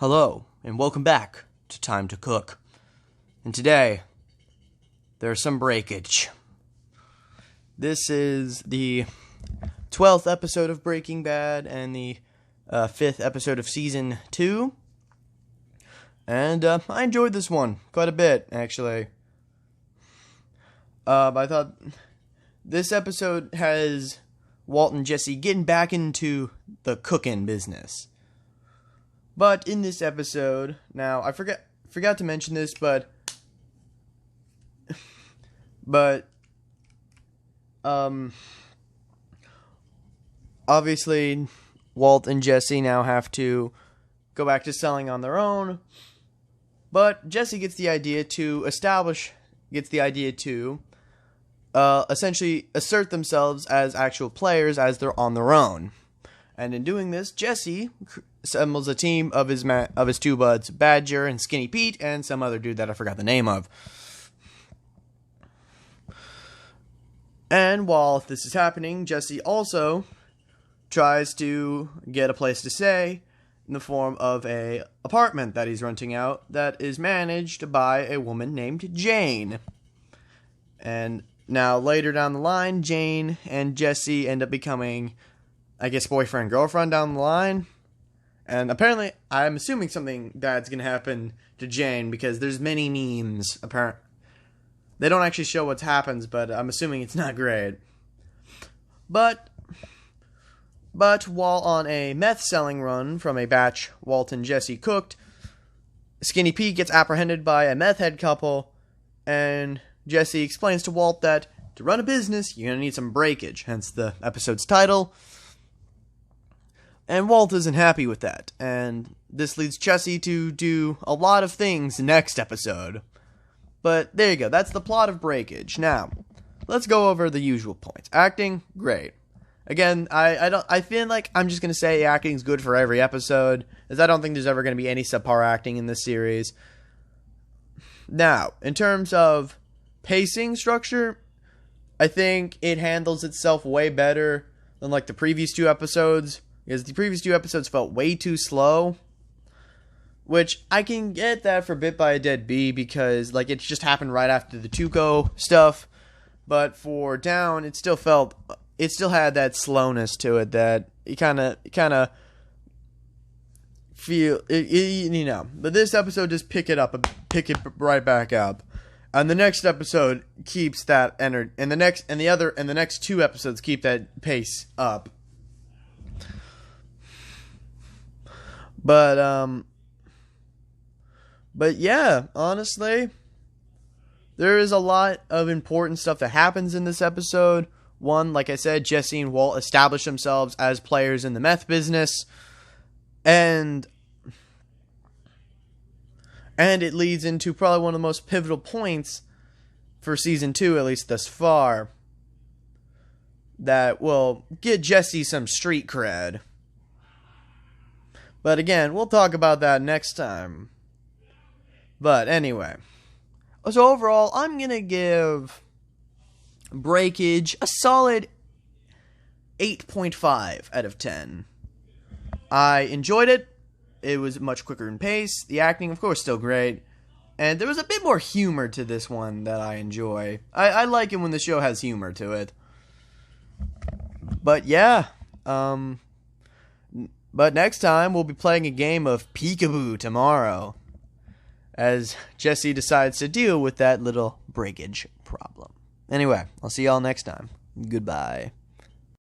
Hello, and welcome back to Time to Cook. And today, there's some breakage. This is the 12th episode of Breaking Bad and the 5th episode of Season 2. And I enjoyed this one quite a bit, actually. I thought this episode has Walt and Jesse getting back into the cooking business. But in this episode, now I forgot to mention this, but obviously Walt and Jesse now have to go back to selling on their own. But Jesse gets the idea to essentially assert themselves as actual players as they're on their own. And in doing this, Jesse assembles a team of his two buds, Badger and Skinny Pete, and some other dude that I forgot the name of. And while this is happening, Jesse also tries to get a place to stay in the form of an apartment that he's renting out that is managed by a woman named Jane. And now later down the line, Jane and Jesse end up becoming, I guess, boyfriend-girlfriend down the line. And apparently, I'm assuming something bad's going to happen to Jane because there's many memes. They don't actually show what happens, but I'm assuming it's not great. But while on a meth-selling run from a batch Walt and Jesse cooked, Skinny Pete gets apprehended by a meth-head couple, and Jesse explains to Walt that to run a business, you're going to need some breakage, hence the episode's title. And Walt isn't happy with that, and this leads Jesse to do a lot of things next episode. But there you go, that's the plot of Breakage. Now, let's go over the usual points. Acting, great. Again, I feel like I'm just going to say acting's good for every episode, as I don't think there's ever going to be any subpar acting in this series. Now, in terms of pacing structure, I think it handles itself way better than like the previous two episodes, because the previous two episodes felt way too slow, which I can get that for Bit by a Dead Bee because like it just happened right after the Tuco stuff, but for Down it still had that slowness to it that you kind of feel you know. But this episode just pick it right back up. And the next episode keeps that energy, and the next two episodes keep that pace up. But yeah, honestly, there is a lot of important stuff that happens in this episode. One, like I said, Jesse and Walt establish themselves as players in the meth business, and it leads into probably one of the most pivotal points for Season 2, at least thus far, that will get Jesse some street cred. But again, we'll talk about that next time. But anyway, so overall, I'm going to give Breakage a solid 8.5 out of 10. I enjoyed it. It was much quicker in pace. The acting, of course, still great. And there was a bit more humor to this one that I enjoy. I like it when the show has humor to it. But yeah, but next time we'll be playing a game of peekaboo tomorrow, as Jesse decides to deal with that little breakage problem. Anyway, I'll see y'all next time. Goodbye.